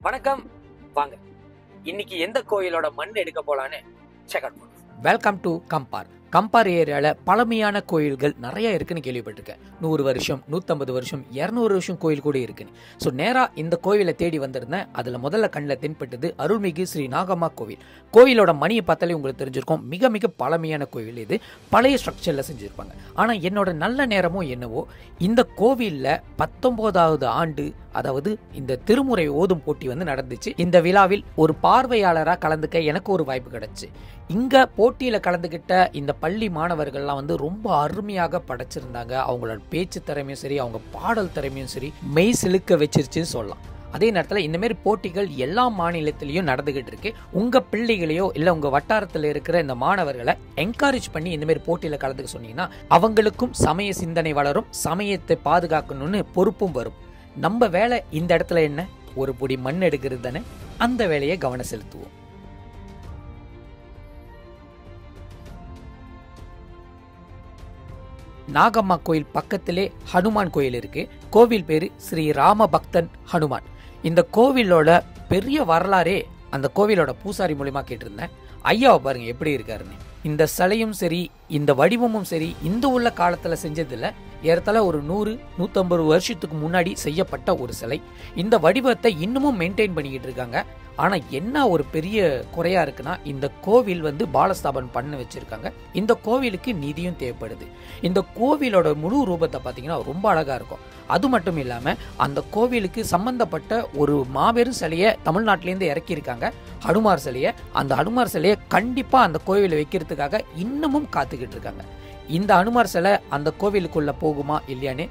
வணக்கம். வாங்க இன்னைக்கு எந்த கோயிலோட மண் எடுக்க போலான்னு செக் அவுட் பண்ணுவோம். Welcome to compare. கம்பார் ஏரியாவில் பழமையான கோயில்கள் நிறைய இருக்குன்னு கேள்விப்பட்டிருக்கேன். 100 வருஷம், 150 வருஷம், 200 வருஷம் கோயில் கூட இருக்குன்னு. ஸோ நேராக இந்த கோவிலை தேடி வந்திருந்தேன். அதில் முதல்ல கண்ணில் தென்பட்டது அருள்மிகு ஸ்ரீ நாகம்மா கோவில். கோயிலோட மணியை பார்த்தாலே உங்களுக்கு தெரிஞ்சிருக்கும், மிக மிக பழமையான கோவில் இது. பழைய ஸ்ட்ரக்சரில் செஞ்சுருப்பாங்க. ஆனால் என்னோட நல்ல நேரமோ என்னவோ இந்த கோவிலில் 19வது ஆண்டு, அதாவது இந்த திருமுறை ஓதும் போட்டி வந்து நடந்துச்சு. இந்த விழாவில் ஒரு பார்வையாளராக கலந்துக்க எனக்கு ஒரு வாய்ப்பு கிடைச்சு. இங்க போட்டியில கலந்துகிட்ட இந்த பள்ளி மாணவர்கள்லாம் வந்து ரொம்ப அருமையாக படைச்சிருந்தாங்க. அவங்களோட பேச்சு திறமையும் சரி, அவங்க பாடல் திறமையும் சரி, மெய் சிலுக்க வச்சிருச்சுன்னு சொல்லலாம். அதே நேரத்தில் இந்த மாதிரி போட்டிகள் எல்லா மாநிலத்திலையும் நடந்துகிட்டு இருக்கு. உங்க பிள்ளைகளையோ இல்லை உங்க வட்டாரத்தில் இருக்கிற இந்த மாணவர்களை என்கரேஜ் பண்ணி இந்த மாதிரி போட்டியில கலந்துக்க சொன்னீங்கன்னா அவங்களுக்கும் சமய சிந்தனை வளரும், சமயத்தை பாதுகாக்கணும்னு பொறுப்பும் வரும். நம்ம வேலை இந்த இடத்துல என்ன, ஒரு பொடி மண் எடுக்கிறது தானே. அந்த வேலையை கவனம் செலுத்துவோம். நாகம்மா கோயில் பக்கத்திலே ஹனுமான் கோயில் இருக்கு. கோவில் பேரு ஸ்ரீ ராம பக்தன் ஹனுமான். இந்த கோவிலோட பெரிய வரலாறே அந்த கோவிலோட பூசாரி மூலியமா கேட்டிருந்தேன். ஐயாவை பாருங்க எப்படி இருக்காருன்னு. இந்த சிலையும் சரி, இந்த வடிவமும் சரி, இந்த உள்ள காலத்துல செஞ்சதில்ல. ஏறத்தாழ ஒரு 100-150 வருஷத்துக்கு முன்னாடி செய்யப்பட்ட ஒரு சிலை. இந்த வடிவத்தை இன்னமும் மெயின்டைன் பண்ணிக்கிட்டு இருக்காங்க. ஆனா என்ன ஒரு பெரிய குறையா இருக்குன்னா, இந்த கோவில் வந்து பாலஸ்தாபன் பண்ண வச்சிருக்காங்க. இந்த கோவிலுக்கு நிதியும் தேவைப்படுது. இந்த கோவிலோட முழு ரூபத்தை பார்த்தீங்கன்னா ரொம்ப அழகா இருக்கும். அது மட்டும் இல்லாம அந்த கோவிலுக்கு சம்பந்தப்பட்ட ஒரு மாபெரும் சிலையை தமிழ்நாட்டிலேருந்து இறக்கியிருக்காங்க, ஹனுமார் சிலையை. அந்த ஹனுமார் சிலையை கண்டிப்பா அந்த கோவிலை வைக்கிறதுக்காக இன்னமும் காத்துக்கிட்டு இருக்காங்க. இந்த ஹனுமார் சிலை அந்த கோவிலுக்குள்ள போகுமா இல்லையான்னு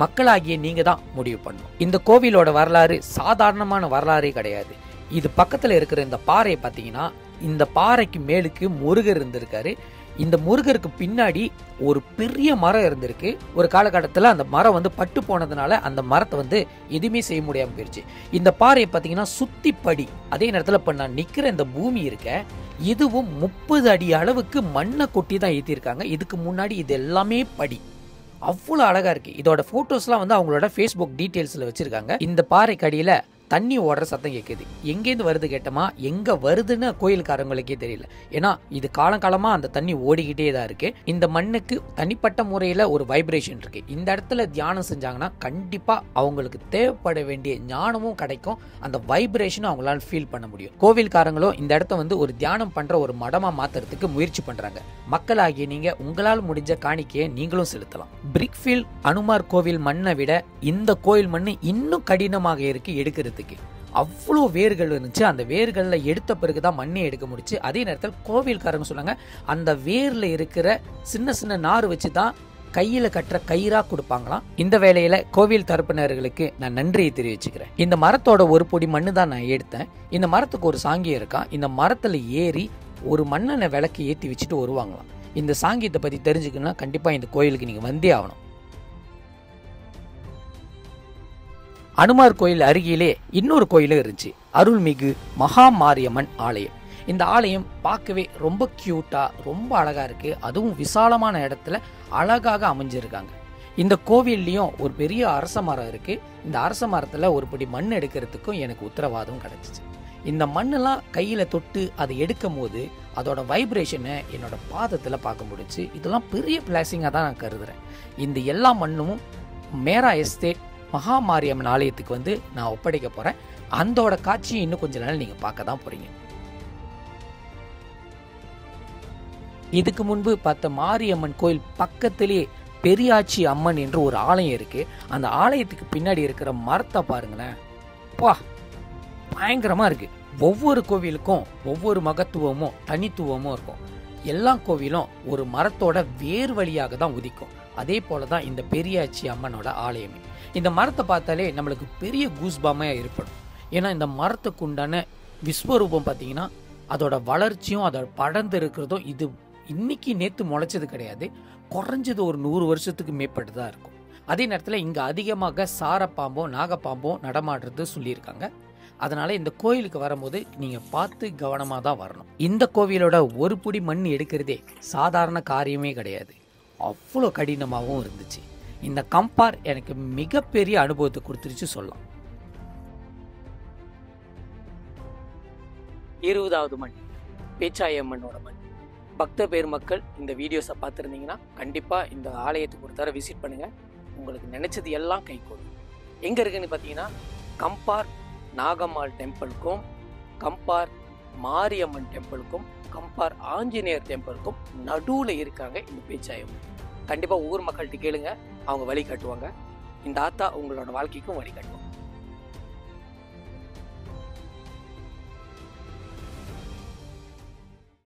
மக்களாகிய நீங்க தான் முடிவு பண்ணணும். இந்த கோவிலோட வரலாறு சாதாரணமான வரலாறே கிடையாது. இது பக்கத்துல இருக்கிற இந்த பாறையை பார்த்தீங்கன்னா, இந்த பாறைக்கு மேலுக்கு முருகர் இருந்திருக்காரு. இந்த முருகருக்கு பின்னாடி ஒரு பெரிய மரம் இருந்திருக்கு. ஒரு காலகட்டத்தில் அந்த மரம் வந்து பட்டு போனதுனால அந்த மரத்தை வந்து எதுவுமே செய்ய முடியாமல் போயிடுச்சு. இந்த பாறையை பார்த்தீங்கன்னா சுத்தி படி. அதே நேரத்தில் இப்போ நான் நிற்கிற இந்த பூமி இருக்க, இதுவும் 30 அடி அளவுக்கு மண்ணை கொட்டி தான் ஏற்றிருக்காங்க. இதுக்கு முன்னாடி இது எல்லாமே படி. அவ்வளோ அழகா இருக்கு. இதோட போட்டோஸ்லாம் வந்து அவங்களோட ஃபேஸ்புக் டீட்டெயில்ஸில் வச்சிருக்காங்க. இந்த பாறைக்கு அடியில் தண்ணி ஓடுற சத்தம் கேட்குது. எங்கேருந்து வருது கேட்டோமா, எங்க வருதுன்னு கோயிலுக்காரங்களுக்கே தெரியல. ஏன்னா இது காலங்காலமா அந்த தண்ணி ஓடிக்கிட்டே தான் இருக்கு. இந்த மண்ணுக்கு தனிப்பட்ட முறையில ஒரு வைப்ரேஷன் இருக்கு. இந்த இடத்துல தியானம் செஞ்சாங்கன்னா கண்டிப்பா அவங்களுக்கு தேவைப்பட வேண்டிய ஞானமும் கிடைக்கும். அந்த வைப்ரேஷனும் அவங்களால ஃபீல் பண்ண முடியும். கோவில்காரங்களும் இந்த இடத்த வந்து ஒரு தியானம் பண்ற ஒரு மடமா மாத்துறதுக்கு முயற்சி பண்றாங்க. மக்களாகிய நீங்க உங்களால் முடிஞ்ச காணிக்கையை நீங்களும் செலுத்தலாம். பிரிக்ஃபீல்ட் அனுமார் கோவில் மண்ணை விட இந்த கோயில் மண்ணு இன்னும் கடினமாக இருக்கு எடுக்கிறது. அவ்வளோ வேர்கள் இருந்துச்சு. அந்த வேர்கள்ல எடுத்த பிறகுதான் மண்ணே எடுக்க முடிச்சு. அதே நேரத்தில் கோவில்காரங்க சொன்னாங்க, அந்த வேர்ல இருக்கிற சின்ன சின்ன நார் வச்சுதான் கையில கட்டுற கயிறா கொடுப்பாங்களாம். இந்த வேலையில கோவில் தரப்பினர்களுக்கு நான் நன்றியை தெரிவிச்சுக்கிறேன். இந்த மரத்தோட ஒரு பொடி மண்ணு தான் நான் எடுத்தேன். இந்த மரத்துக்கு ஒரு சாங்கியம் இருக்கான். இந்த மரத்துல ஏறி ஒரு மண்ணெண்ணெய் விளக்கு ஏற்றி வச்சுட்டு வருவாங்களாம். இந்த சாங்கியத்தை பத்தி தெரிஞ்சுக்கணும்னா கண்டிப்பா இந்த கோயிலுக்கு நீங்க வந்தே ஆகணும். அனுமார் கோயில் அருகிலே இன்னொரு கோயிலும் இருந்துச்சு, அருள்மிகு மகா மாரியம்மன் ஆலயம். இந்த ஆலயம் பார்க்கவே ரொம்ப கியூட்டா, ரொம்ப அழகா இருக்கு. அதுவும் விசாலமான இடத்துல அழகாக அமைஞ்சிருக்காங்க. இந்த கோவில்லையும் ஒரு பெரிய அரச மரம் இருக்கு. இந்த அரச மரத்துல ஒரு படி மண் எடுக்கிறதுக்கும் எனக்கு உத்தரவாதம் கிடைச்சிச்சு. இந்த மண்ணெல்லாம் கையில தொட்டு அதை எடுக்கும் போது அதோட வைப்ரேஷனை என்னோட பாதத்துல பார்க்க முடிச்சு. இதெல்லாம் பெரிய பிளாசிங்கா தான் நான் கருதுறேன். இந்த எல்லா மண்ணும் மேரா எஸ்டேட் மகா மாரியம்மன் ஆலயத்துக்கு வந்து நான் ஒப்படைக்க போறேன். அந்தோட காட்சியை இன்னும் கொஞ்ச நாள் நீங்க பார்க்க தான் போறீங்க. இதுக்கு முன்பு பார்த்த மாரியம்மன் கோயில் பக்கத்திலே பெரியாச்சி அம்மன் என்று ஒரு ஆலயம் இருக்கு. அந்த ஆலயத்துக்கு பின்னாடி இருக்கிற மரத்தை பாருங்களேன், பா பயங்கரமா இருக்கு. ஒவ்வொரு கோவிலுக்கும் ஒவ்வொரு மகத்துவமும் தனித்துவமும் இருக்கும். எல்லா கோவிலும் ஒரு மரத்தோட வேர் வழியாக தான் உதிக்கும். அதே போலதான் இந்த பெரியாச்சி அம்மனோட ஆலயமே. இந்த மரத்தை பார்த்தாலே நம்மளுக்கு பெரிய கூஸ்பாமையா ஏற்படும். ஏன்னா இந்த மரத்துக்கு உண்டான விஸ்வரூபம் பார்த்தீங்கன்னா, அதோட வளர்ச்சியும் அதோட படர்ந்து இருக்கிறதும் இது இன்னைக்கு நேத்து முளைச்சது கிடையாது. குறைஞ்சது ஒரு 100 வருஷத்துக்கு மேற்பட்டு தான் இருக்கும். அதே நேரத்தில் இங்க அதிகமாக சாரப்பாம்பும் நாகப்பாம்பும் நடமாடுறது சொல்லியிருக்காங்க. அதனால இந்த கோயிலுக்கு வரும்போது நீங்க பார்த்து கவனமா தான் வரணும். இந்த கோவிலோட ஒரு புடி மண் எடுக்கிறதே சாதாரண காரியமே கிடையாது. அவ்வளோ கடினமாகவும் இருந்துச்சு. இந்த கம்பார் எனக்கு மிகப்பெரிய அனுபவத்தை கொடுத்துருச்சு சொல்லலாம். 20வது மண் பேச்சாயம்மனோட மண். பக்த பெருமக்கள் இந்த வீடியோஸை பார்த்துருந்தீங்கன்னா கண்டிப்பாக இந்த ஆலயத்துக்கு ஒரு தடவை விசிட் பண்ணுங்கள். உங்களுக்கு நினச்சது எல்லாம் கைகூடும். எங்கே இருக்குன்னு பார்த்தீங்கன்னா கம்பார் நாகம்மாள் டெம்பிளுக்கும் கம்பார் மாரியம்மன் டெம்பிளுக்கும் கம்பார் ஆஞ்சநேயர் டெம்பிளுக்கும் நடுவில் இருக்காங்க இந்த பேச்சாயம்மன். கண்டிப்பாக ஊர் மக்கள்கிட்ட கேளுங்க, அவங்க வழி காட்டுவாங்க. இந்த ஆத்தா உங்களோட வாழ்க்கைக்கும் வழி காட்டுவாங்க.